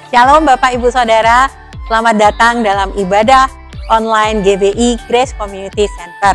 Shalom Bapak Ibu Saudara, selamat datang dalam ibadah online GBI Grace Community Center.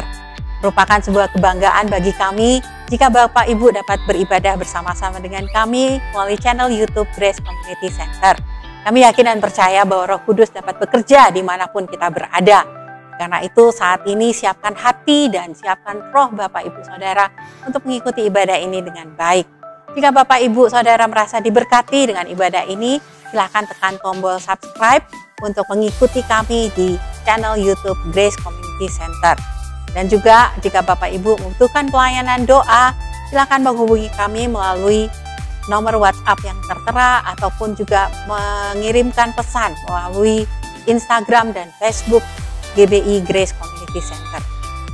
Merupakan sebuah kebanggaan bagi kami jika Bapak Ibu dapat beribadah bersama-sama dengan kami melalui channel YouTube Grace Community Center. Kami yakin dan percaya bahwa Roh Kudus dapat bekerja dimanapun kita berada. Karena itu saat ini siapkan hati dan siapkan roh Bapak Ibu Saudara untuk mengikuti ibadah ini dengan baik. Jika Bapak Ibu Saudara merasa diberkati dengan ibadah ini, silakan tekan tombol subscribe untuk mengikuti kami di channel YouTube Grace Community Center. Dan juga jika Bapak Ibu membutuhkan pelayanan doa, silakan menghubungi kami melalui nomor WhatsApp yang tertera ataupun juga mengirimkan pesan melalui Instagram dan Facebook GBI Grace Community Center.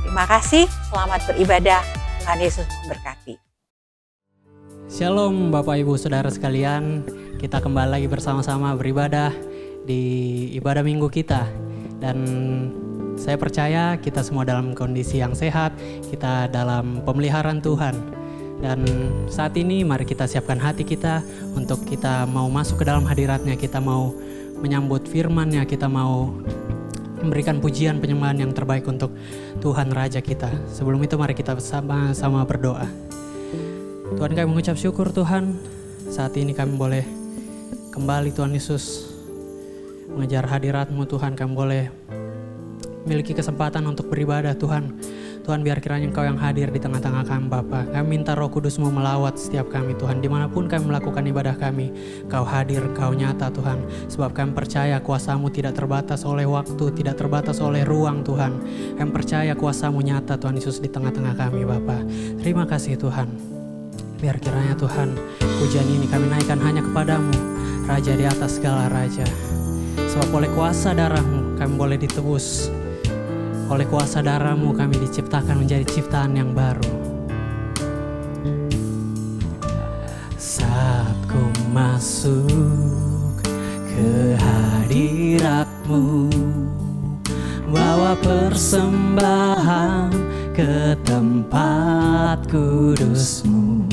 Terima kasih, selamat beribadah, Tuhan Yesus memberkati. Shalom Bapak Ibu Saudara sekalian, kita kembali lagi bersama-sama beribadah di ibadah minggu kita. Dan saya percaya kita semua dalam kondisi yang sehat, kita dalam pemeliharaan Tuhan. Dan saat ini mari kita siapkan hati kita untuk kita mau masuk ke dalam hadiratnya, kita mau menyambut firman-Nya, kita mau memberikan pujian penyembahan yang terbaik untuk Tuhan Raja kita. Sebelum itu mari kita sama-sama berdoa. Tuhan, kami mengucap syukur Tuhan, saat ini kami boleh kembali Tuhan Yesus mengejar hadirat-Mu Tuhan, kami boleh memiliki kesempatan untuk beribadah Tuhan. Tuhan, biar kiranya Engkau yang hadir di tengah-tengah kami Bapa. Kami minta Roh Kudus-Mu melawat setiap kami Tuhan. Dimanapun kami melakukan ibadah kami, Engkau hadir, Engkau nyata Tuhan. Sebab kami percaya kuasa-Mu tidak terbatas oleh waktu, tidak terbatas oleh ruang Tuhan. Kami percaya kuasa-Mu nyata Tuhan Yesus di tengah-tengah kami Bapa. Terima kasih Tuhan. Biar kiranya Tuhan, pujian ini kami naikkan hanya kepadamu, Raja di atas segala Raja. Sebab oleh kuasa darah-Mu kami boleh ditebus. Oleh kuasa darah-Mu kami diciptakan menjadi ciptaan yang baru. Saat ku masuk ke hadirat-Mu, bawa persembahan ke tempat kudus-Mu.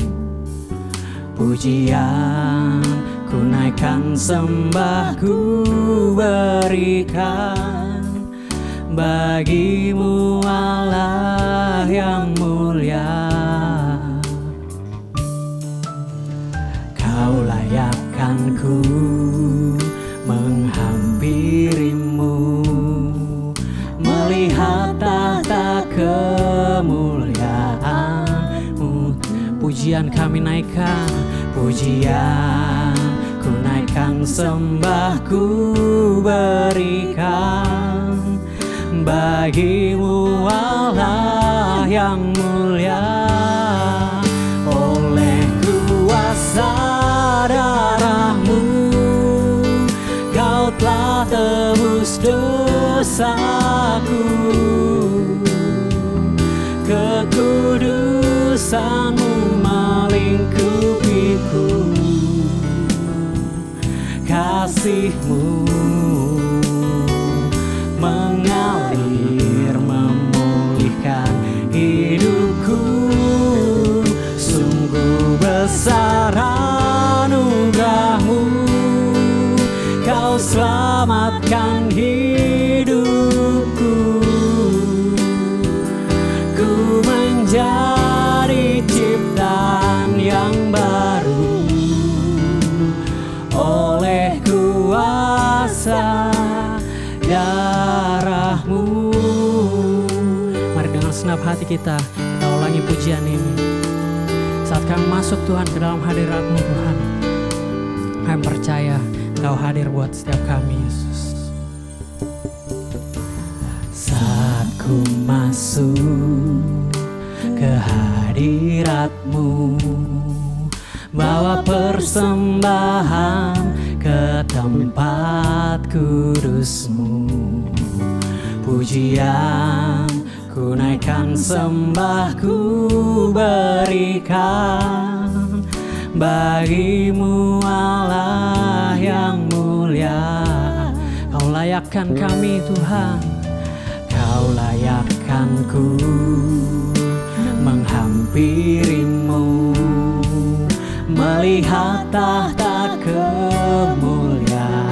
Pujian ku naikkan, sembah ku berikan bagi-Mu Allah yang mulia. Kau layakkan ku menghampiri-Mu, melihat tahta kemuliaan-Mu. Pujian kami naikkan, pujian ku naikkan, sembah ku berikan bagi-Mu Allah yang mulia. Oleh kuasa darah-Mu Kau telah tebus dosaku. Kekudusan-Mu melingkupiku, kasih-Mu mengalir memulihkan hidupku. Sungguh besar anugerah-Mu, Kau selamatkan hidupku. Ku menjadi ciptaan yang baru oleh kuasa darah-Mu. Mari dengan segenap hati kita ulangi pujian ini. Saat kami masuk Tuhan ke dalam hadirat-Mu Tuhan, kami percaya Engkau hadir buat setiap kami Yesus. Saat ku masuk ke hadirat-Mu, bawa persembahan ke tempat kudus-Mu. Pujian ku naikkan, sembah ku berikan bagi-Mu Allah yang mulia. Kau layakkan kami Tuhan, Kau layakkan ku menghampiri-Mu, melihat tahta kemuliaan.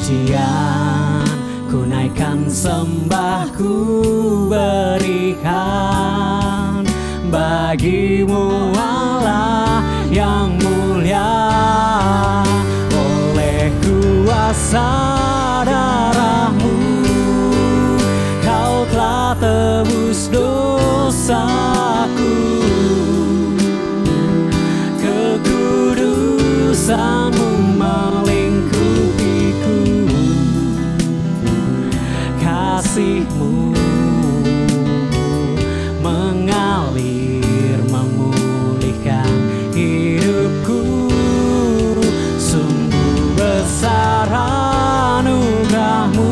pujian, ku naikkan sembah, ku berikan bagimu Allah yang mulia. Oleh kuasa darah-Mu Kau telah tebus dosaku, kekudusan-Mu melingkupiku, kasih-Mu mengalir memulihkan hidupku. Sungguh besar anugerah-Mu,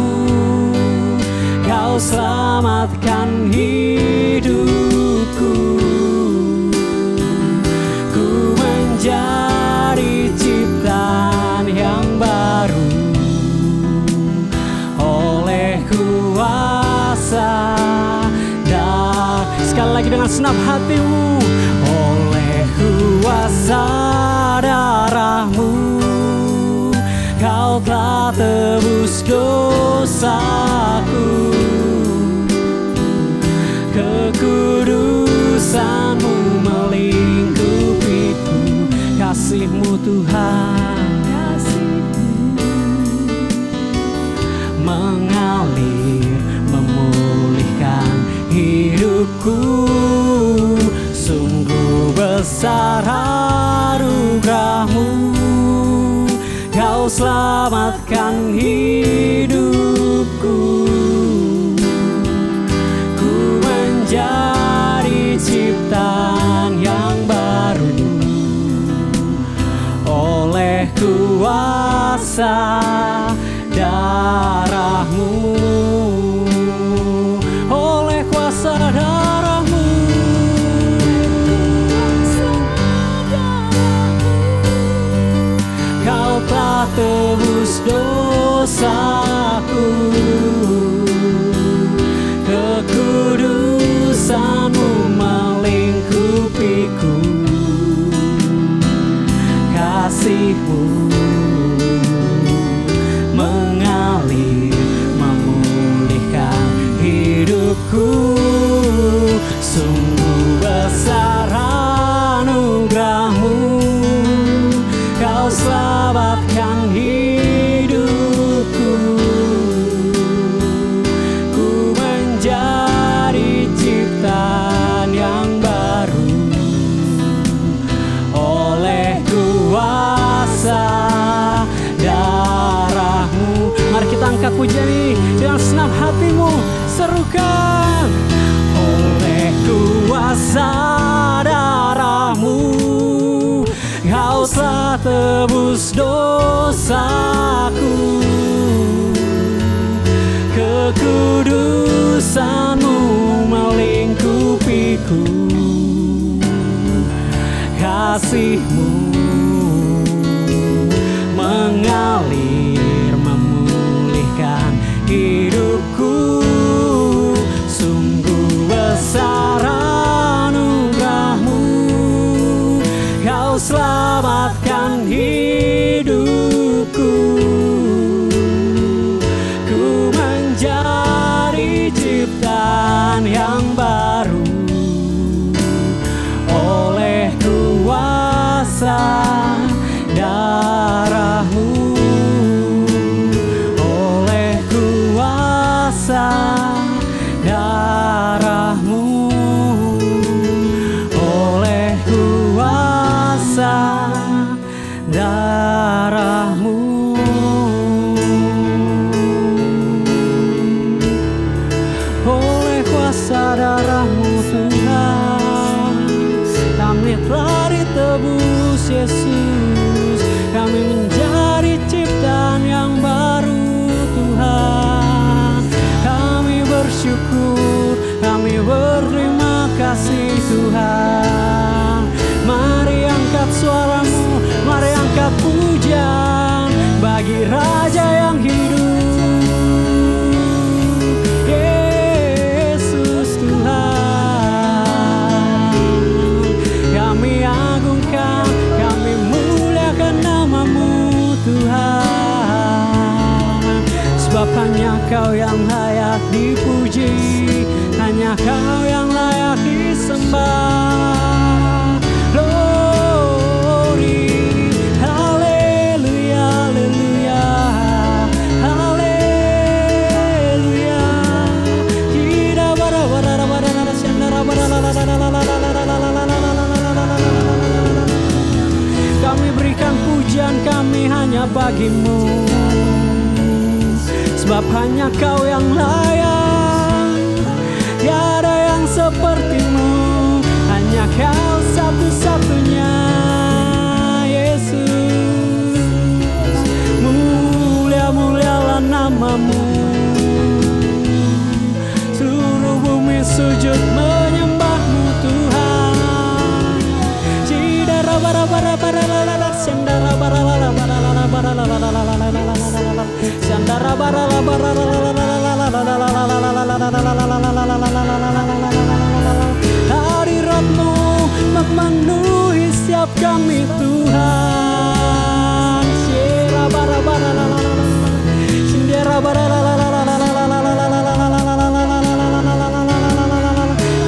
Kau selamatkan hidupku. Ku menjadi ciptaan yang baru oleh kuasa dan sekali lagi dengan senap hatimu. Oleh kuasa darah-Mu Kau telah tebus dosaku, kekudusan-Mu melingkupiku, kasih-Mu Tuhan, mengalir memulihkan hidupku. Sungguh besar anugerah-Mu, Kau selamatkan hidupku. Ku menjadi ciptaan yang baru oleh kuasa darah-Mu. Oleh kuasa darah-Mu Kau telah tebus dosaku, kekudusan-Mu melingkupiku, kasih-Mu mengalir memulihkan hidupku. Sungguh besar anugerah-Mu, Kau selamatkan hidupku. Ku menjadi ciptaan yang baru oleh kuasa darah-Mu. Mari kita angkat pujian ini dengan senap hatimu, serukan. Oleh kuasa darah-Mu Kau telah tebus dosaku, kekudusan-Mu melingkupiku, kasih-Mu mengalir memulihkan hidupku. Sungguh besar anugerah-Mu, Kau selamatkan hidupku. Ku menjadi ciptaan yang baru oleh kuasa darah-Mu. Oleh kuasa darah-Mu, oleh kuasa darah-Mu. Oleh kuasa darah-Mu Tuhan, kami telah ditebus Yesus. Kami menjadi ciptaan yang baru Tuhan. Kami bersyukur, kami berterima kasih Tuhan. Mari angkat suaramu, mari angkat pujian bagi Raja yang hidup, Yesus Tuhan. Kami agungkan, kami muliakan nama-Mu Tuhan. dipuji, hanya Kau yang layak disembah. Glory, haleluya, haleluya, haleluya. Tidak bara-bara-bara-bara, kami berikan pujian kami hanya bagi-Mu, sebab hanya Kau yang layak, tiada yang seperti-Mu, hanya Kau satu-satunya, Yesus. Mulia-mulialah nama-Mu, seluruh bumi sujud menyembah-Mu Tuhan. Hadirat-Mu memenuhi setiap kami Tuhan.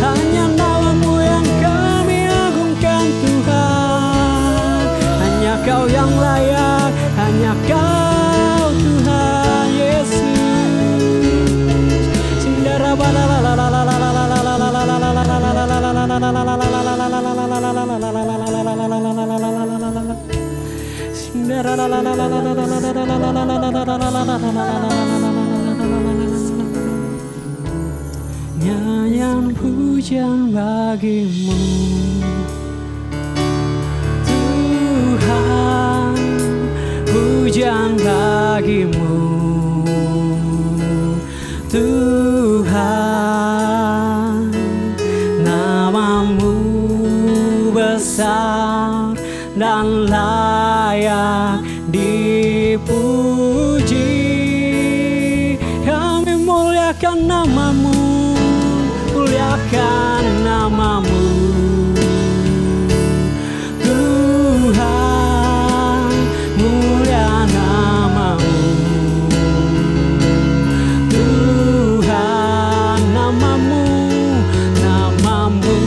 Hanya nama-Mu yang kami agungkan Tuhan, hanya Kau yang layak, hanya Kau Tuhan Yesus. Nyanyian pujian bagi-Mu Tuhan, pujian bagi-Mu Tuhan. Nama-Mu besar dan layak dipuji. Kami muliakan nama-Mu, muliakan nama-Mu Tuhan, mulia nama-Mu Tuhan. Nama-Mu, nama-Mu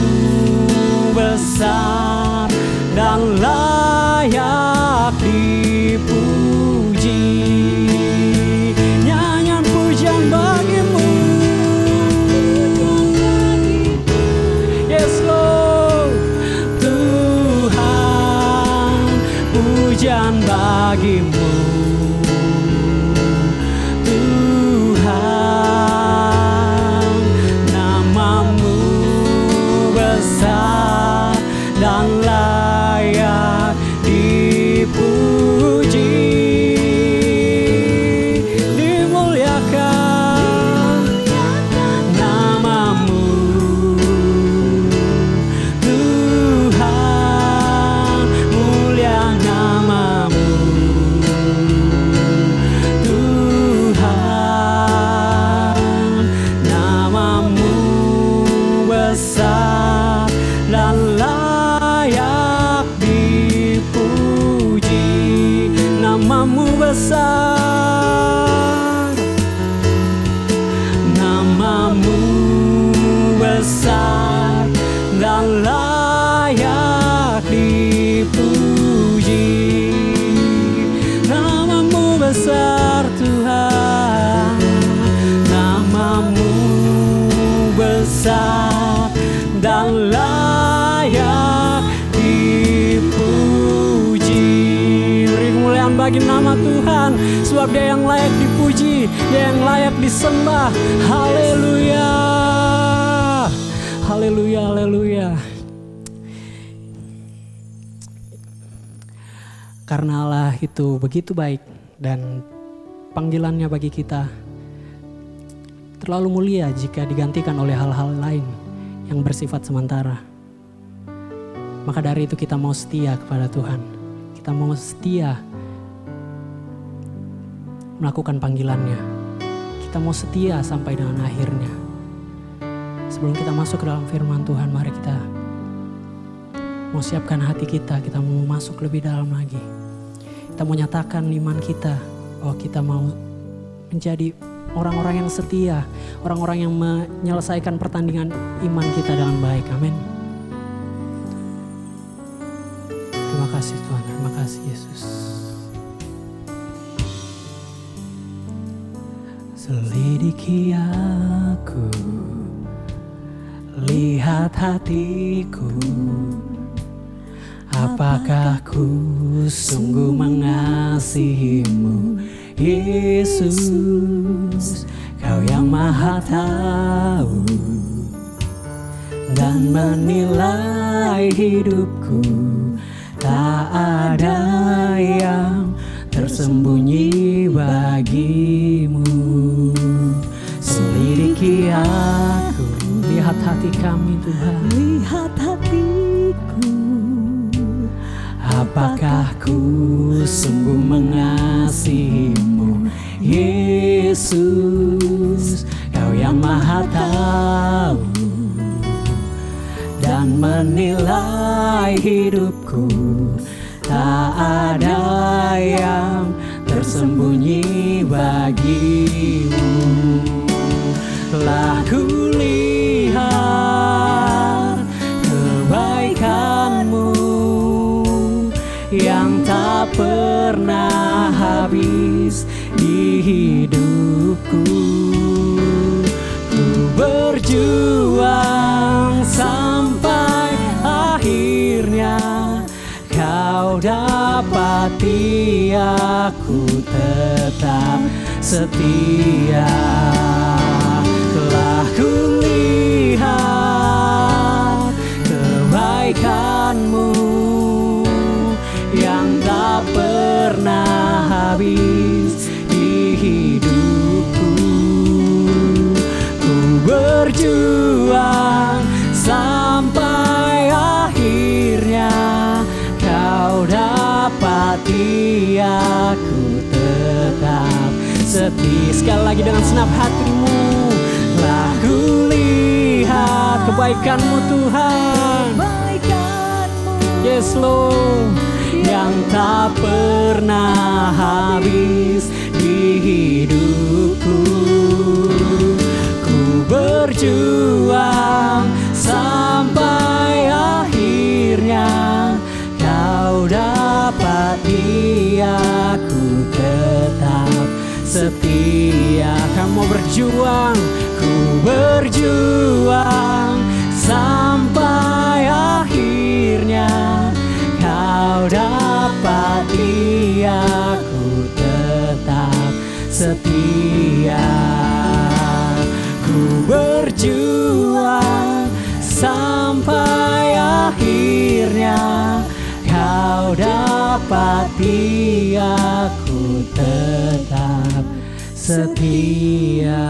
besar dan layak dipuji. Nyanyian pujian bagi-Mu, yes Lord. Tuhan, pujian bagi-Mu Tuhan. Nama-Mu besar dan layak dipuji, dimuliakan nama-Mu Tuhan, mulia nama-Mu Tuhan. Nama-Mu besar dan layak dipuji. Nama-Mu besar, nama-Mu besar dan layak dipuji. Nama-Mu besar Tuhan, nama-Mu besar dan layak dipuji. Beri kemuliaan bagi nama Tuhan, sebab Dia yang layak dipuji, Dia yang layak disembah. Haleluya, haleluya, haleluya. Karena Allah itu begitu baik dan panggilannya bagi kita terlalu mulia jika digantikan oleh hal-hal lain yang bersifat sementara. Maka dari itu kita mau setia kepada Tuhan. Kita mau setia melakukan panggilannya. Kita mau setia sampai dengan akhirnya. Sebelum kita masuk ke dalam firman Tuhan, mari kita mau siapkan hati kita. Kita mau masuk lebih dalam lagi. Kita mau nyatakan iman kita. Oh, kita mau menjadi orang-orang yang setia, orang-orang yang menyelesaikan pertandingan iman kita dengan baik. Amin. Terima kasih Tuhan, terima kasih Yesus. Selidiki aku, lihat hatiku, apakah ku sungguh mengasihimu, Yesus, Kau yang Maha Tahu dan menilai hidupku. Tak ada yang tersembunyi bagimu. Selidiki aku, lihat hati kami Tuhan, lihat hatiku. Apakah ku sungguh mengasihimu, Yesus, Kau yang Maha Tahu dan menilai hidupku. Tak ada yang tersembunyi bagimu. Telah kulihat kebaikan-Mu yang tak pernah habis di hidupku. Ku berjuang sampai akhirnya Kau dapati aku tetap setia. Telah kulihat kebaikan-Mu yang tak pernah habis di hidupku. Ku berjuang sampai akhirnya Kau dapati aku tetap setia. Sekali lagi dengan senap hatimu. Telah kulihat kebaikan-Mu Tuhan, yes Lord, yang tak pernah habis di hidupku. Ku berjuang sampai akhirnya Kau dapati aku tetap setia. Kamu berjuang, ku berjuang sampai akhirnya Kau dapati aku tetap setia. Ku berjuang sampai akhirnya Kau dapati aku tetap setia.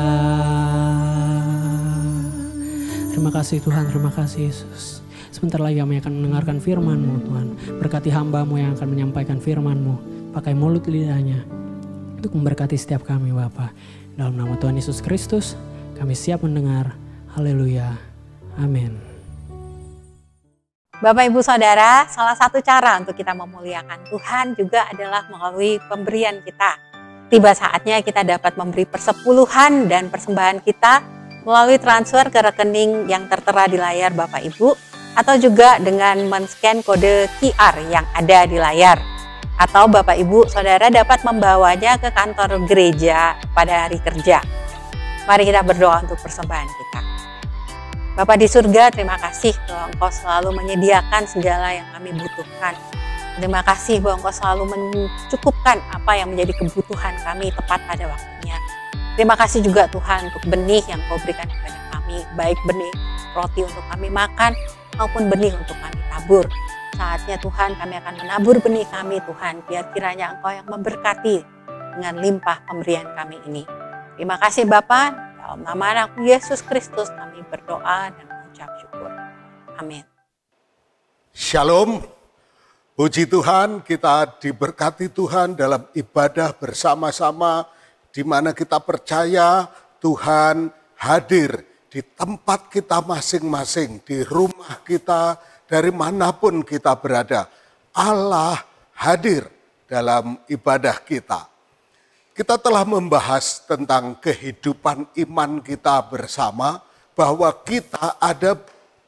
Terima kasih Tuhan, terima kasih Yesus. Sebentar lagi kami akan mendengarkan firman-Mu Tuhan. Berkati hamba-Mu yang akan menyampaikan firman-Mu. Pakai mulut lidahnya untuk memberkati setiap kami Bapa. Dalam nama Tuhan Yesus Kristus kami siap mendengar. Haleluya. Amin. Bapak Ibu Saudara, salah satu cara untuk kita memuliakan Tuhan juga adalah melalui pemberian kita. Tiba saatnya kita dapat memberi persepuluhan dan persembahan kita melalui transfer ke rekening yang tertera di layar Bapak Ibu, atau juga dengan men-scan kode QR yang ada di layar. Atau Bapak Ibu Saudara dapat membawanya ke kantor gereja pada hari kerja. Mari kita berdoa untuk persembahan kita. Bapa di surga, terima kasih bahwa Engkau selalu menyediakan segala yang kami butuhkan. Terima kasih bahwa Engkau selalu mencukupkan apa yang menjadi kebutuhan kami tepat pada waktunya. Terima kasih juga Tuhan untuk benih yang Kau berikan kepada kami, baik benih roti untuk kami makan maupun benih untuk kami tabur. Saatnya Tuhan kami akan menabur benih kami Tuhan, biar kiranya Engkau yang memberkati dengan limpah pemberian kami ini. Terima kasih Bapa, dalam nama Anak Yesus Kristus kami berdoa dan mengucap syukur. Amin. Shalom, puji Tuhan, kita diberkati Tuhan dalam ibadah bersama-sama, di mana kita percaya Tuhan hadir di tempat kita masing-masing, di rumah kita, dari manapun kita berada. Allah hadir dalam ibadah kita. kita telah membahas tentang kehidupan iman kita bersama, bahwa kita ada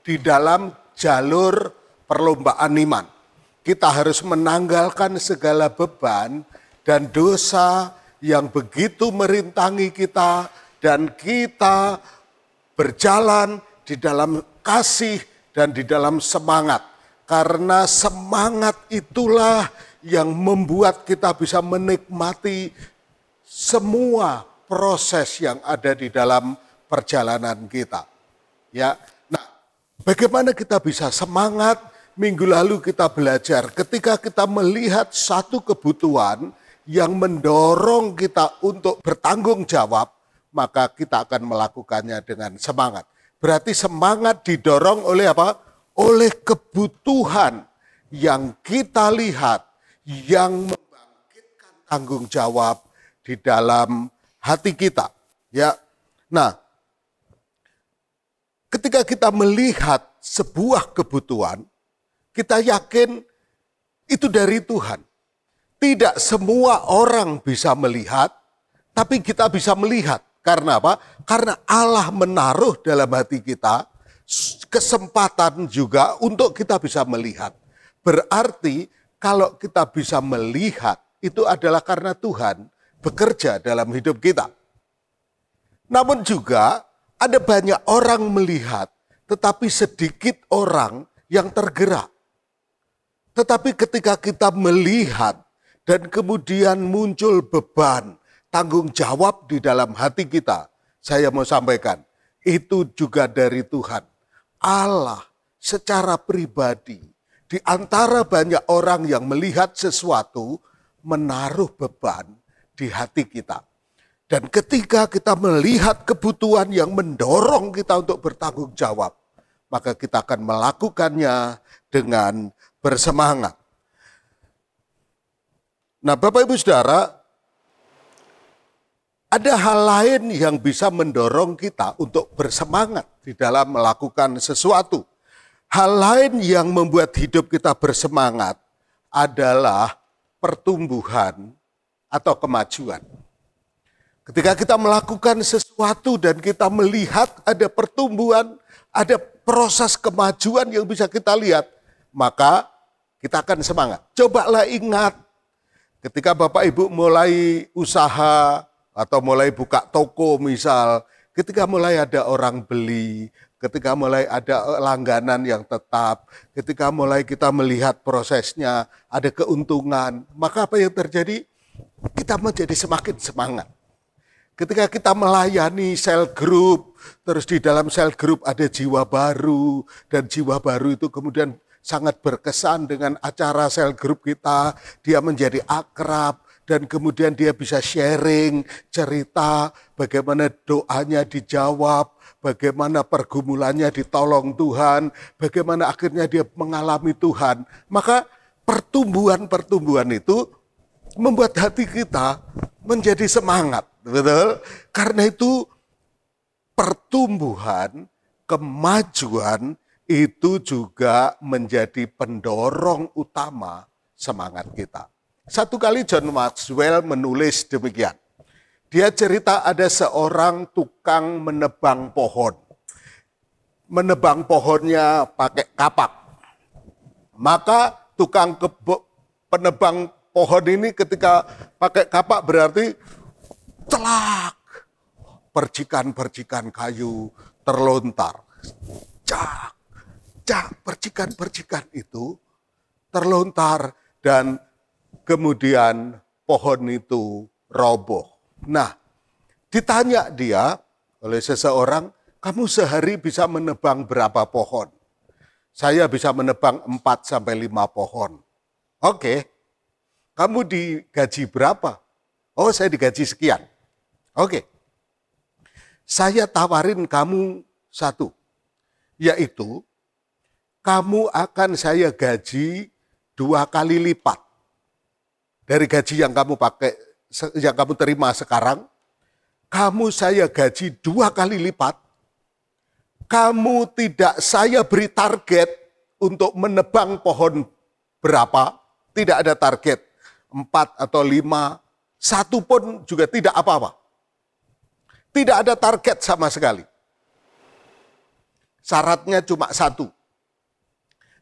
di dalam jalur perlombaan iman. Kita harus menanggalkan segala beban dan dosa yang begitu merintangi kita, dan kita berjalan di dalam kasih dan di dalam semangat. Karena semangat itulah yang membuat kita bisa menikmati semua proses yang ada di dalam perjalanan kita. Ya. Nah, bagaimana kita bisa semangat? Minggu lalu kita belajar ketika kita melihat satu kebutuhan yang mendorong kita untuk bertanggung jawab, maka kita akan melakukannya dengan semangat. Berarti semangat didorong oleh apa? Oleh kebutuhan yang kita lihat, yang membangkitkan tanggung jawab di dalam hati kita. Ya. Nah, ketika kita melihat sebuah kebutuhan, kita yakin itu dari Tuhan. Tidak semua orang bisa melihat, tapi kita bisa melihat. Karena apa? Karena Allah menaruh dalam hati kita kesempatan juga untuk kita bisa melihat. Berarti kalau kita bisa melihat, itu adalah karena Tuhan bekerja dalam hidup kita. Namun juga ada banyak orang melihat, tetapi sedikit orang yang tergerak. Tetapi ketika kita melihat dan kemudian muncul beban, tanggung jawab di dalam hati kita, saya mau sampaikan, itu juga dari Tuhan. Allah secara pribadi, di antara banyak orang yang melihat sesuatu, menaruh beban di hati kita. Dan ketika kita melihat kebutuhan yang mendorong kita untuk bertanggung jawab, maka kita akan melakukannya dengan bersemangat. Nah, Bapak Ibu Saudara, ada hal lain yang bisa mendorong kita untuk bersemangat di dalam melakukan sesuatu. Hal lain yang membuat hidup kita bersemangat adalah pertumbuhan atau kemajuan. Ketika kita melakukan sesuatu dan kita melihat ada pertumbuhan, ada proses kemajuan yang bisa kita lihat, maka kita akan semangat. Cobalah ingat ketika Bapak Ibu mulai usaha atau mulai buka toko misal, ketika mulai ada orang beli, ketika mulai ada langganan yang tetap, ketika mulai kita melihat prosesnya, ada keuntungan, maka apa yang terjadi? Kita menjadi semakin semangat. Ketika kita melayani sel group, terus di dalam sel group ada jiwa baru, dan jiwa baru itu kemudian sangat berkesan dengan acara sel group kita, dia menjadi akrab, dan kemudian dia bisa sharing, cerita bagaimana doanya dijawab, bagaimana pergumulannya ditolong Tuhan, bagaimana akhirnya dia mengalami Tuhan. Maka pertumbuhan-pertumbuhan itu membuat hati kita menjadi semangat. Betul? Karena itu pertumbuhan, kemajuan itu juga menjadi pendorong utama semangat kita. Satu kali John Maxwell menulis demikian. Dia cerita ada seorang tukang menebang pohon. Menebang pohonnya pakai kapak. Maka tukang penebang pohon ini ketika pakai kapak berarti celak. Percikan-percikan kayu terlontar. Cak, percikan-percikan itu terlontar dan kemudian pohon itu roboh. Nah, ditanya dia oleh seseorang, kamu sehari bisa menebang berapa pohon? Saya bisa menebang 4-5 pohon. Oke, kamu digaji berapa? Oh, saya digaji sekian. Oke, saya tawarin kamu satu, yaitu kamu akan saya gaji 2 kali lipat dari gaji yang kamu pakai, yang kamu terima sekarang. Kamu saya gaji 2 kali lipat. Kamu tidak saya beri target untuk menebang pohon berapa, tidak ada target 4 atau 5 Satu pun juga tidak apa-apa. Tidak ada target sama sekali. Syaratnya cuma satu,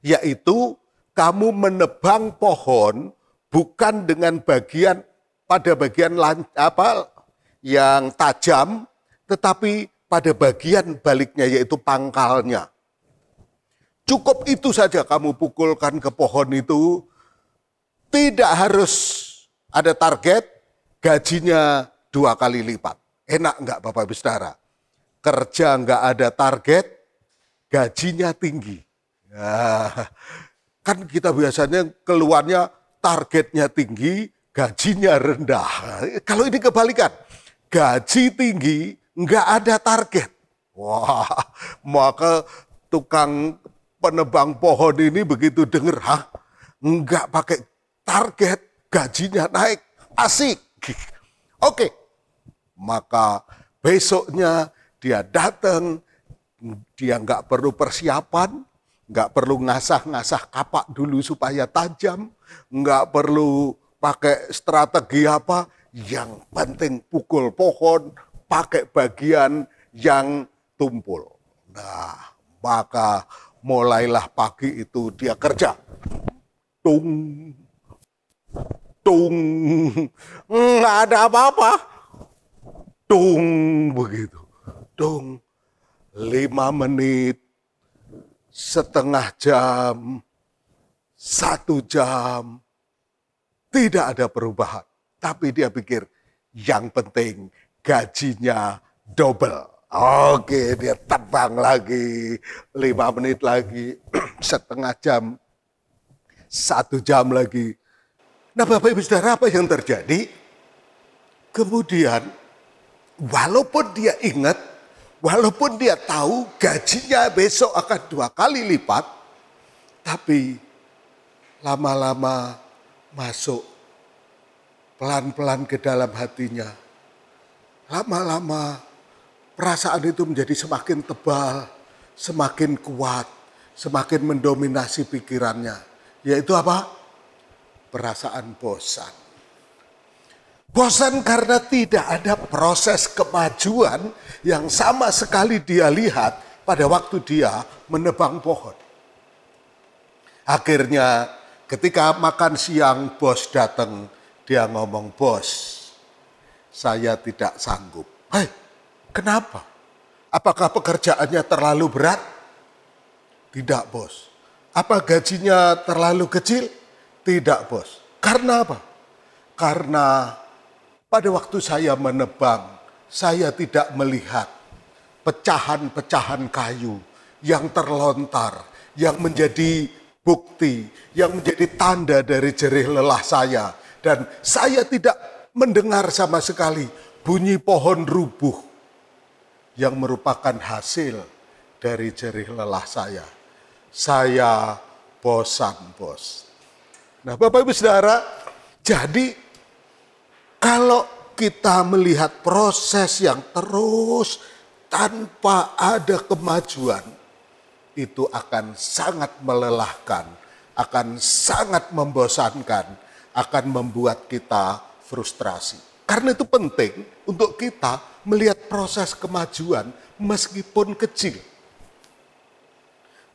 yaitu kamu menebang pohon bukan dengan bagian yang tajam, tetapi pada bagian baliknya, yaitu pangkalnya. Cukup itu saja kamu pukulkan ke pohon itu, tidak harus ada target, gajinya 2 kali lipat. Enak enggak Bapak Ibu Saudara? Kerja enggak ada target, gajinya tinggi. Nah, kan kita biasanya keluarnya targetnya tinggi, gajinya rendah. Kalau ini kebalikan, gaji tinggi, enggak ada target. Wah, maka tukang penebang pohon ini begitu dengar, enggak pakai target, gajinya naik, asik. Oke, maka besoknya dia datang, dia enggak perlu persiapan, enggak perlu ngasah-ngasah kapak dulu supaya tajam, enggak perlu pakai strategi apa, yang penting pukul pohon, pakai bagian yang tumpul. Nah, maka mulailah pagi itu dia kerja. Tung, tung, nggak ada apa-apa. Tung, begitu. Tung, 5 menit, setengah jam, 1 jam. Tidak ada perubahan. Tapi dia pikir yang penting gajinya double. Oke, dia tebang lagi, 5 menit lagi, setengah jam, 1 jam lagi. Nah Bapak Ibu Saudara, apa yang terjadi? Kemudian, walaupun dia ingat, walaupun dia tahu gajinya besok akan 2 kali lipat, tapi lama-lama masuk pelan-pelan ke dalam hatinya. Lama-lama perasaan itu menjadi semakin tebal, semakin kuat, semakin mendominasi pikirannya. Yaitu apa? Perasaan bosan. Bosan karena tidak ada proses kemajuan yang sama sekali dia lihat pada waktu dia menebang pohon. Akhirnya ketika makan siang bos datang, dia ngomong, "Bos, saya tidak sanggup." Hei, kenapa? Apakah pekerjaannya terlalu berat? Tidak, Bos. Apa gajinya terlalu kecil? Tidak, Bos. Karena apa? Karena pada waktu saya menebang, saya tidak melihat pecahan-pecahan kayu yang terlontar, yang menjadi bukti, yang menjadi tanda dari jerih lelah saya. Dan saya tidak mendengar sama sekali bunyi pohon rubuh yang merupakan hasil dari jerih lelah saya. Saya bosan, Bos. Nah Bapak Ibu Saudara, jadi kalau kita melihat proses yang terus tanpa ada kemajuan, itu akan sangat melelahkan, akan sangat membosankan, akan membuat kita frustrasi. Karena itu penting untuk kita melihat proses kemajuan meskipun kecil.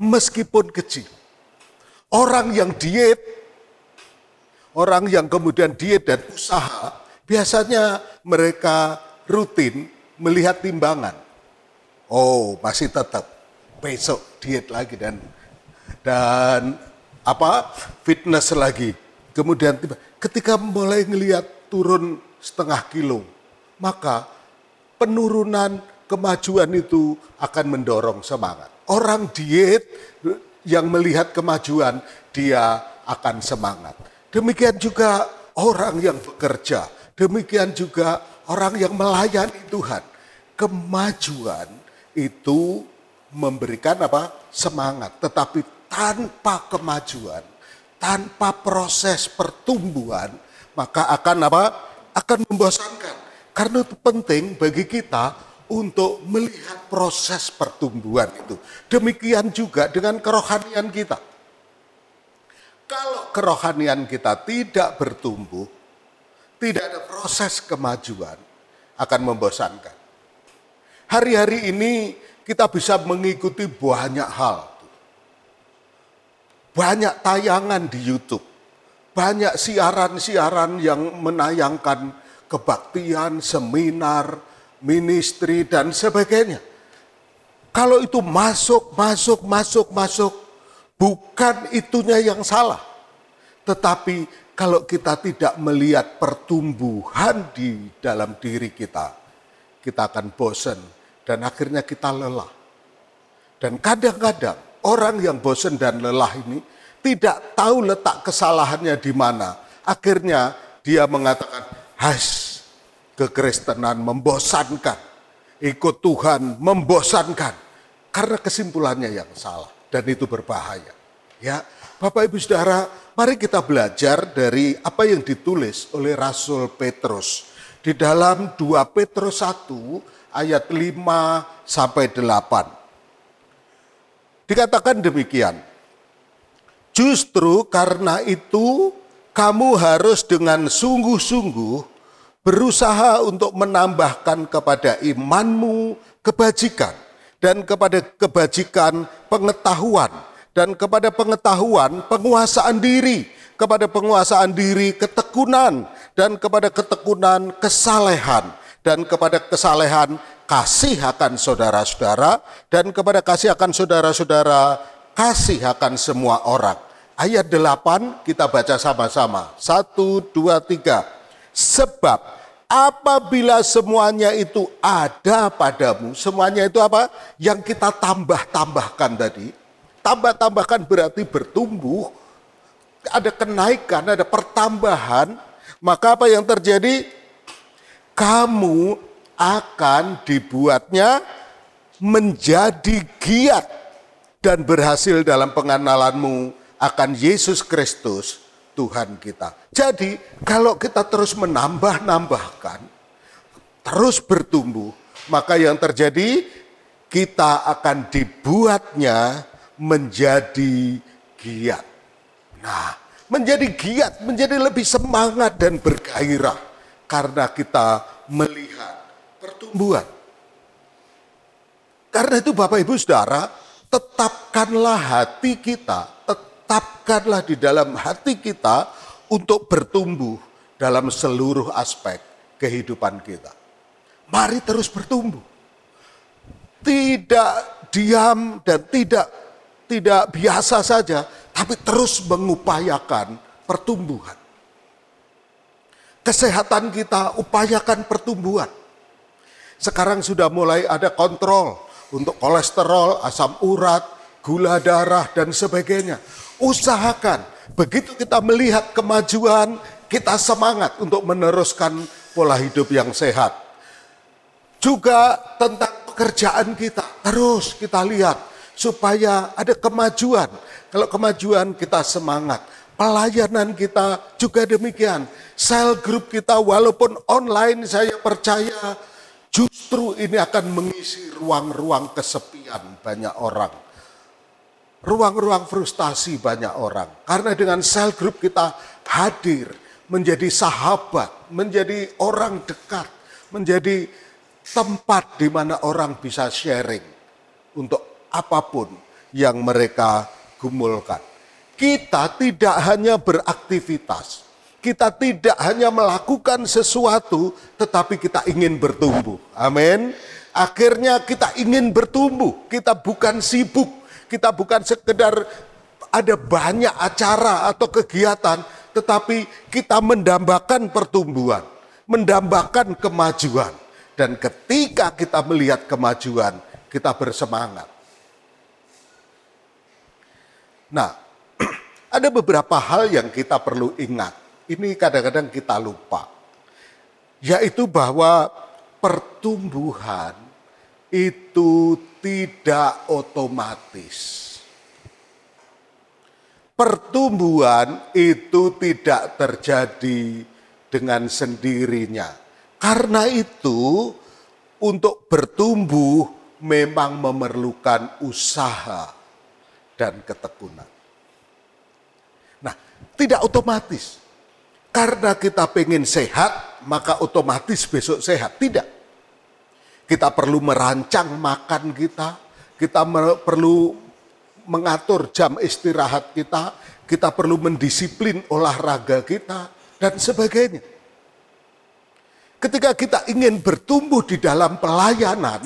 Meskipun kecil. Orang yang diet, orang yang kemudian diet dan usaha, biasanya mereka rutin melihat timbangan. Oh, masih tetap besok diet lagi dan fitness lagi. Kemudian ketika mulai ngelihat turun setengah kilo, maka penurunan kemajuan itu akan mendorong semangat. Orang diet yang melihat kemajuan, dia akan semangat. Demikian juga orang yang bekerja, demikian juga orang yang melayani Tuhan. Kemajuan itu memberikan semangat, tetapi tanpa kemajuan, tanpa proses pertumbuhan, maka akan membosankan. Karena itu penting bagi kita untuk melihat proses pertumbuhan itu. Demikian juga dengan kerohanian kita. Kalau kerohanian kita tidak bertumbuh, tidak ada proses proses kemajuan akan membosankan. Hari-hari ini kita bisa mengikuti banyak hal. Banyak tayangan di YouTube. Banyak siaran-siaran yang menayangkan kebaktian, seminar, ministry, dan sebagainya. Kalau itu masuk, bukan itunya yang salah. Tetapi kalau kita tidak melihat pertumbuhan di dalam diri kita akan bosan dan akhirnya kita lelah. Dan kadang-kadang orang yang bosan dan lelah ini tidak tahu letak kesalahannya di mana. Akhirnya dia mengatakan, kekristenan membosankan. Ikut Tuhan membosankan. Karena kesimpulannya yang salah. Dan itu berbahaya. Ya, Bapak Ibu Saudara, mari kita belajar dari apa yang ditulis oleh Rasul Petrus. Di dalam 2 Petrus 1 ayat 5 sampai 8. Dikatakan demikian. Justru karena itu kamu harus dengan sungguh-sungguh berusaha untuk menambahkan kepada imanmu kebajikan, dan kepada kebajikan pengetahuan, dan kepada pengetahuan penguasaan diri, kepada penguasaan diri ketekunan, dan kepada ketekunan kesalehan, dan kepada kesalehan kasih akan saudara-saudara, dan kepada kasih akan saudara-saudara kasih akan semua orang. Ayat 8 kita baca sama-sama. 1, 2, 3. Sebab apabila semuanya itu ada padamu, semuanya itu apa? Yang kita tambah-tambahkan tadi. Tambah-tambahkan berarti bertumbuh, ada kenaikan, ada pertambahan. Maka apa yang terjadi? Kamu akan dibuatnya menjadi giat dan berhasil dalam pengenalanmu akan Yesus Kristus Tuhan kita. Jadi kalau kita terus menambah-nambahkan, terus bertumbuh, maka yang terjadi kita akan dibuatnya menjadi giat. Nah, menjadi giat, menjadi lebih semangat dan bergairah karena kita melihat pertumbuhan. Karena itu Bapak Ibu Saudara, tetapkanlah hati kita, tetapkanlah di dalam hati kita untuk bertumbuh dalam seluruh aspek kehidupan kita. Mari terus bertumbuh. Tidak diam dan tidak biasa saja, tapi terus mengupayakan pertumbuhan. Kesehatan kita, upayakan pertumbuhan. Sekarang sudah mulai ada kontrol untuk kolesterol, asam urat, gula darah, dan sebagainya. Usahakan, begitu kita melihat kemajuan, kita semangat untuk meneruskan pola hidup yang sehat. Juga tentang pekerjaan kita, terus kita lihat supaya ada kemajuan. Kalau kemajuan kita semangat. Pelayanan kita juga demikian. Sel grup kita walaupun online, saya percaya justru ini akan mengisi ruang-ruang kesepian banyak orang. Ruang-ruang frustasi banyak orang. Karena dengan sel grup kita hadir, menjadi sahabat, menjadi orang dekat, menjadi tempat di mana orang bisa sharing untuk apapun yang mereka gumulkan. Kita tidak hanya beraktivitas. Kita tidak hanya melakukan sesuatu, tetapi kita ingin bertumbuh. Amin. Akhirnya kita ingin bertumbuh. Kita bukan sibuk. Kita bukan sekedar ada banyak acara atau kegiatan, tetapi kita mendambakan pertumbuhan, mendambakan kemajuan. Dan ketika kita melihat kemajuan, kita bersemangat. Nah, ada beberapa hal yang kita perlu ingat. Ini kadang-kadang kita lupa. Yaitu bahwa pertumbuhan itu tidak otomatis. Pertumbuhan itu tidak terjadi dengan sendirinya. Karena itu untuk bertumbuh memang memerlukan usaha dan ketekunan. Nah, tidak otomatis. Karena kita pengen sehat, maka otomatis besok sehat. Tidak. Kita perlu merancang makan kita perlu mengatur jam istirahat kita perlu mendisiplin olahraga kita, dan sebagainya. Ketika kita ingin bertumbuh di dalam pelayanan,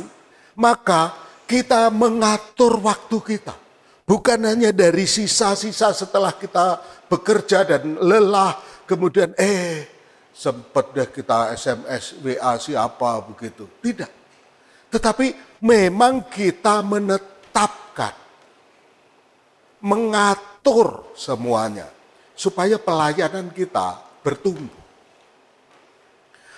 maka kita mengatur waktu kita. Bukan hanya dari sisa-sisa setelah kita bekerja dan lelah, kemudian sempat deh kita SMS, WA siapa begitu. Tidak. Tetapi memang kita menetapkan, mengatur semuanya supaya pelayanan kita bertumbuh.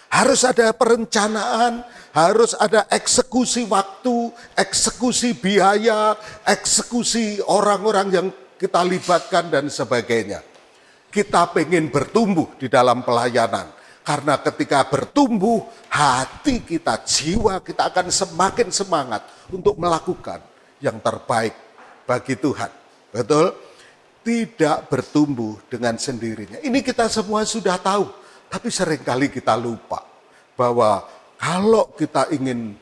Harus ada perencanaan, harus ada eksekusi waktu, eksekusi biaya, eksekusi orang-orang yang kita libatkan dan sebagainya. Kita pengen bertumbuh di dalam pelayanan. Karena ketika bertumbuh, hati kita, jiwa kita akan semakin semangat untuk melakukan yang terbaik bagi Tuhan. Betul? Tidak bertumbuh dengan sendirinya. Ini kita semua sudah tahu. Tapi seringkali kita lupa bahwa kalau kita ingin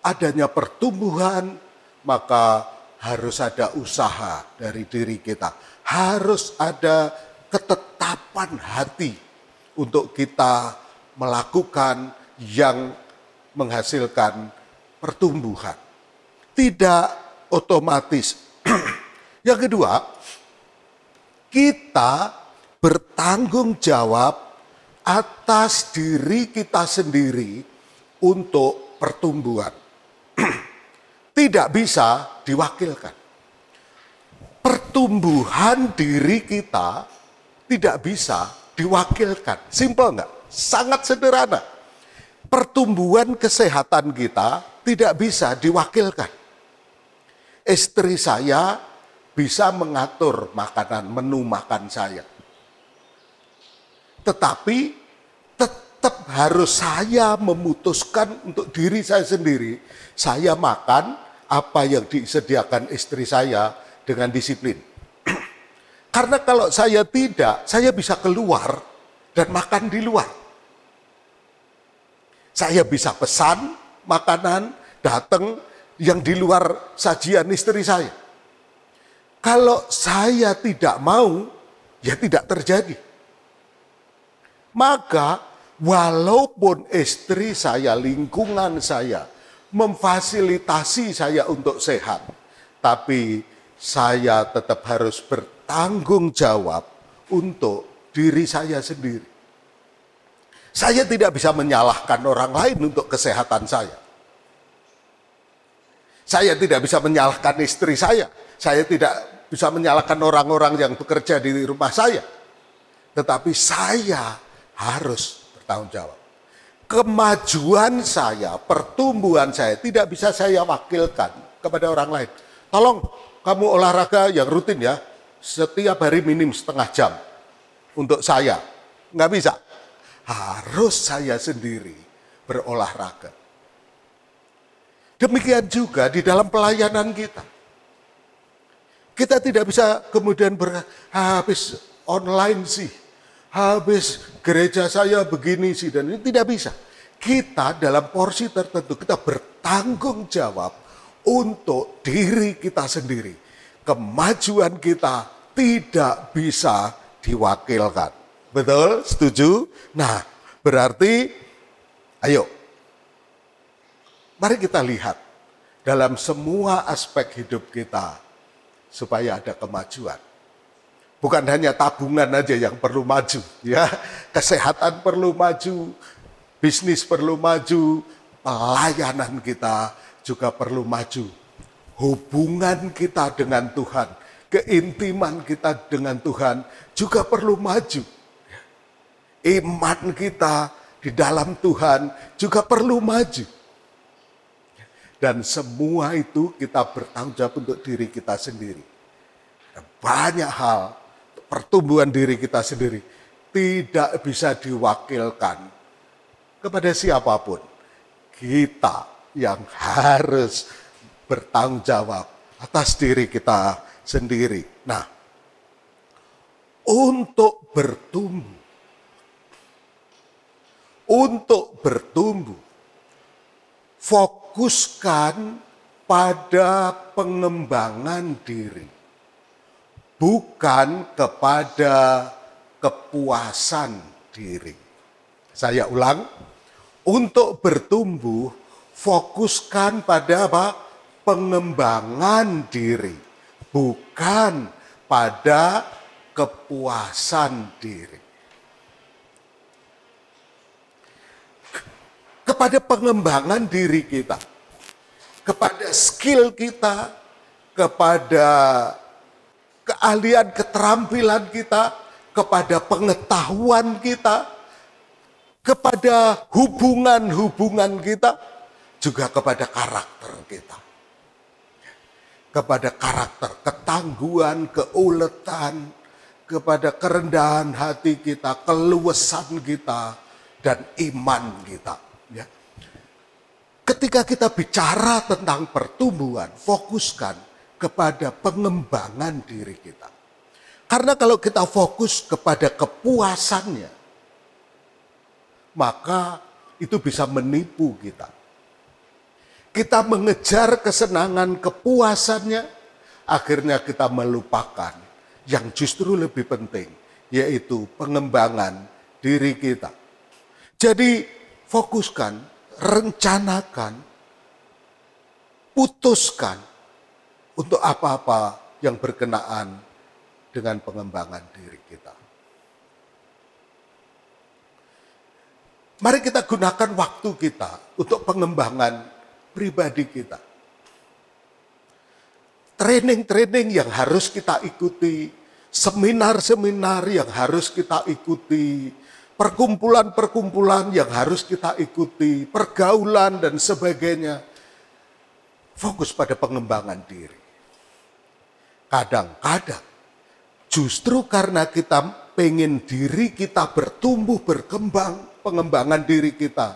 adanya pertumbuhan, maka harus ada usaha dari diri kita. Harus ada ketetapan hati untuk kita melakukan yang menghasilkan pertumbuhan. Tidak otomatis. Yang kedua, kita bertanggung jawab atas diri kita sendiri untuk pertumbuhan. Tidak bisa diwakilkan. Pertumbuhan diri kita tidak bisa diwakilkan. Simpel enggak? Sangat sederhana. Pertumbuhan kesehatan kita tidak bisa diwakilkan. Istri saya bisa mengatur makanan, menu makan saya. Tetapi tetap harus saya memutuskan untuk diri saya sendiri. Saya makan apa yang disediakan istri saya dengan disiplin. Karena kalau saya tidak, saya bisa keluar dan makan di luar. Saya bisa pesan makanan, datang yang di luar sajian istri saya. Kalau saya tidak mau, ya tidak terjadi. Maka walaupun istri saya, lingkungan saya, memfasilitasi saya untuk sehat, tapi saya tetap harus bertanggung jawab untuk diri saya sendiri. Saya tidak bisa menyalahkan orang lain untuk kesehatan saya. Saya tidak bisa menyalahkan istri saya. Saya tidak bisa menyalahkan orang-orang yang bekerja di rumah saya. Tetapi saya harus bertanggung jawab. Kemajuan saya, pertumbuhan saya tidak bisa saya wakilkan kepada orang lain. Tolong kamu olahraga yang rutin ya, setiap hari minim setengah jam untuk saya. Nggak bisa. Harus saya sendiri berolahraga. Demikian juga di dalam pelayanan kita. Kita tidak bisa kemudian habis online sih, habis gereja saya begini sih, dan ini tidak bisa. Kita dalam porsi tertentu, kita bertanggung jawab untuk diri kita sendiri. Kemajuan kita tidak bisa diwakilkan. Betul? Setuju? Nah, berarti ayo, mari kita lihat dalam semua aspek hidup kita supaya ada kemajuan. Bukan hanya tabungan aja yang perlu maju, ya. Kesehatan perlu maju, bisnis perlu maju, pelayanan kita juga perlu maju. Hubungan kita dengan Tuhan, keintiman kita dengan Tuhan juga perlu maju. Iman kita di dalam Tuhan juga perlu maju. Dan semua itu kita bertanggung jawab untuk diri kita sendiri. Banyak hal, pertumbuhan diri kita sendiri tidak bisa diwakilkan kepada siapapun. Kita yang harus bertanggung jawab atas diri kita sendiri. Nah, untuk bertumbuh, fokuskan pada pengembangan diri, bukan kepada kepuasan diri. Saya ulang, untuk bertumbuh, fokuskan pada apa? Pengembangan diri, bukan pada kepuasan diri. Kepada pengembangan diri kita, kepada skill kita, kepada keahlian, keterampilan kita, kepada pengetahuan kita, kepada hubungan-hubungan kita, juga kepada karakter kita. Kepada karakter, ketangguhan, keuletan, kepada kerendahan hati kita, keluasan kita, dan iman kita. Ya. Ketika kita bicara tentang pertumbuhan, fokuskan kepada pengembangan diri kita. Karena kalau kita fokus kepada kepuasannya, maka itu bisa menipu kita. Kita mengejar kesenangan kepuasannya, akhirnya kita melupakan yang justru lebih penting, yaitu pengembangan diri kita. Jadi fokuskan, rencanakan, putuskan untuk apa-apa yang berkenaan dengan pengembangan diri kita. Mari kita gunakan waktu kita untuk pengembangan pribadi kita. Training-training yang harus kita ikuti, seminar-seminar yang harus kita ikuti, perkumpulan-perkumpulan yang harus kita ikuti, pergaulan dan sebagainya. Fokus pada pengembangan diri. Kadang-kadang justru karena kita pengen diri kita bertumbuh, berkembang, pengembangan diri kita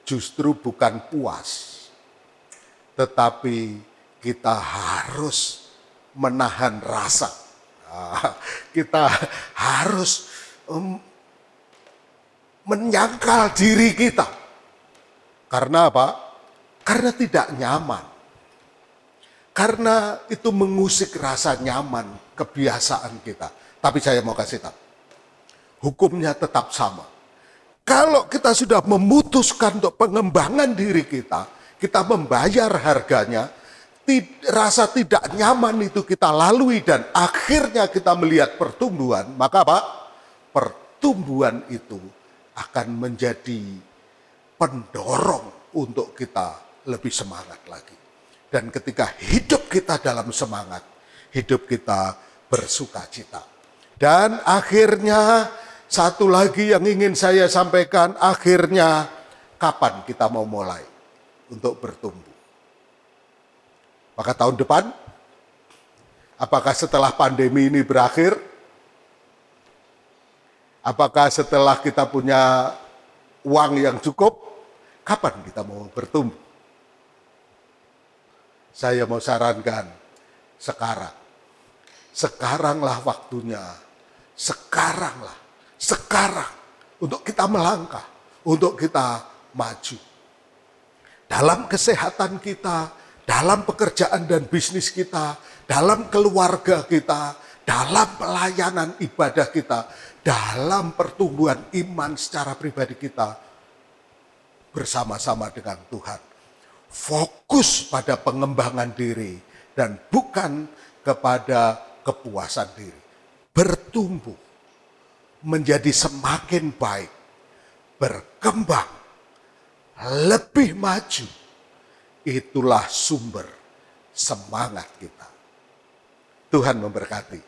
justru bukan puas. Tetapi kita harus menahan rasa. Kita harus menyangkal diri kita. Karena apa? Karena tidak nyaman. Karena itu mengusik rasa nyaman, kebiasaan kita. Tapi saya mau kasih tahu, hukumnya tetap sama. Kalau kita sudah memutuskan untuk pengembangan diri kita membayar harganya, rasa tidak nyaman itu kita lalui dan akhirnya kita melihat pertumbuhan, maka apa? Pertumbuhan itu akan menjadi pendorong untuk kita lebih semangat lagi. Dan ketika hidup kita dalam semangat, hidup kita bersukacita. Dan akhirnya satu lagi yang ingin saya sampaikan, akhirnya kapan kita mau mulai untuk bertumbuh? Maka tahun depan, apakah setelah pandemi ini berakhir? Apakah setelah kita punya uang yang cukup? Kapan kita mau bertumbuh? Saya mau sarankan sekarang. Sekaranglah waktunya. Sekarang untuk kita melangkah, untuk kita maju. Dalam kesehatan kita, dalam pekerjaan dan bisnis kita, dalam keluarga kita, dalam pelayanan ibadah kita, dalam pertumbuhan iman secara pribadi kita, bersama-sama dengan Tuhan. Fokus pada pengembangan diri dan bukan kepada kepuasan diri. Bertumbuh, menjadi semakin baik, berkembang, lebih maju. Itulah sumber semangat kita. Tuhan memberkati.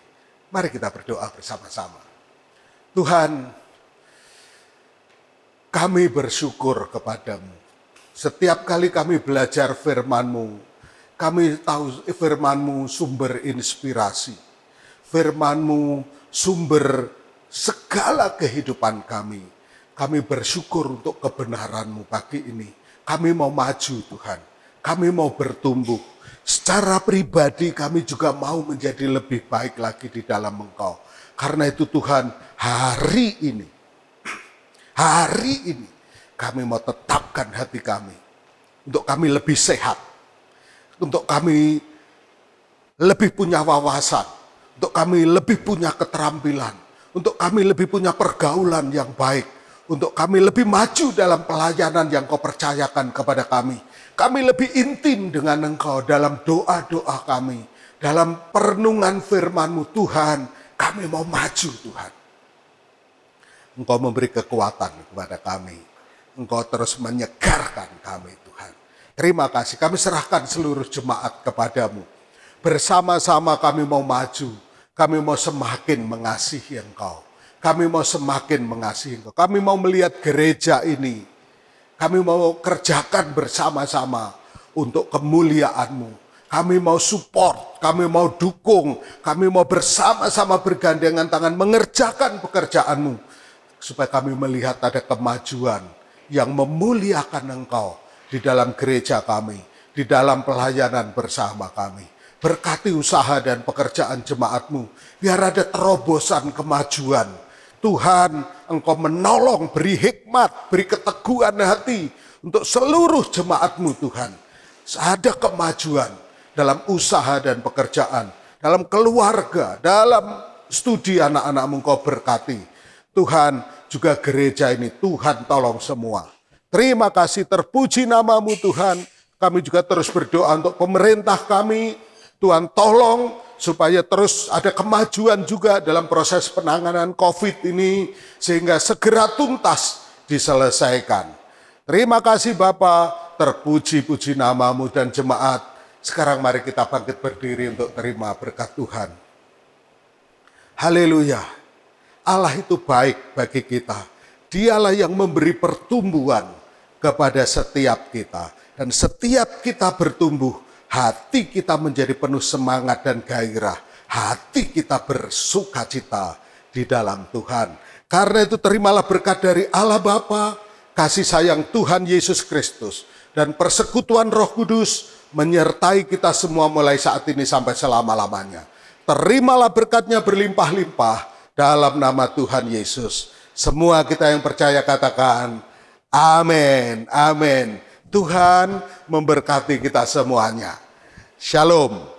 Mari kita berdoa bersama-sama. Tuhan, kami bersyukur kepadamu. Setiap kali kami belajar firman-Mu, kami tahu firman-Mu sumber inspirasi. Firman-Mu sumber segala kehidupan kami. Kami bersyukur untuk kebenaran-Mu pagi ini. Kami mau maju Tuhan. Kami mau bertumbuh. Secara pribadi kami juga mau menjadi lebih baik lagi di dalam Engkau. Karena itu Tuhan, hari ini kami mau tetapkan hati kami untuk kami lebih sehat, untuk kami lebih punya wawasan, untuk kami lebih punya keterampilan, untuk kami lebih punya pergaulan yang baik, untuk kami lebih maju dalam pelayanan yang Kau percayakan kepada kami. Kami lebih intim dengan Engkau dalam doa-doa kami, dalam perenungan firman-Mu. Tuhan, kami mau maju Tuhan. Engkau memberi kekuatan kepada kami. Engkau terus menyegarkan kami Tuhan. Terima kasih, kami serahkan seluruh jemaat kepadamu. Bersama-sama kami mau maju, kami mau semakin mengasihi Engkau. Kami mau semakin mengasihi Engkau. Kami mau melihat gereja ini. Kami mau kerjakan bersama-sama untuk kemuliaan-Mu. Kami mau support, kami mau dukung, kami mau bersama-sama bergandengan tangan mengerjakan pekerjaan-Mu. Supaya kami melihat ada kemajuan yang memuliakan Engkau di dalam gereja kami, di dalam pelayanan bersama kami. Berkati usaha dan pekerjaan jemaat-Mu. Biar ada terobosan kemajuan. Tuhan, Engkau menolong, beri hikmat, beri keteguhan hati untuk seluruh jemaat-Mu Tuhan. Ada kemajuan dalam usaha dan pekerjaan, dalam keluarga, dalam studi anak-anak-Mu Engkau berkati. Tuhan, juga gereja ini, Tuhan tolong semua. Terima kasih, terpuji nama-Mu Tuhan. Kami juga terus berdoa untuk pemerintah kami. Tuhan tolong supaya terus ada kemajuan juga dalam proses penanganan COVID ini, sehingga segera tuntas diselesaikan. Terima kasih Bapa, terpuji-puji nama-Mu dan jemaat. Sekarang mari kita bangkit berdiri untuk terima berkat Tuhan. Haleluya. Allah itu baik bagi kita. Dialah yang memberi pertumbuhan kepada setiap kita. Dan setiap kita bertumbuh, hati kita menjadi penuh semangat dan gairah. Hati kita bersukacita di dalam Tuhan. Karena itu terimalah berkat dari Allah Bapa, kasih sayang Tuhan Yesus Kristus, dan persekutuan Roh Kudus menyertai kita semua mulai saat ini sampai selama-lamanya. Terimalah berkatnya berlimpah-limpah dalam nama Tuhan Yesus. Semua kita yang percaya katakan, amin, amin. Tuhan memberkati kita semuanya. Shalom.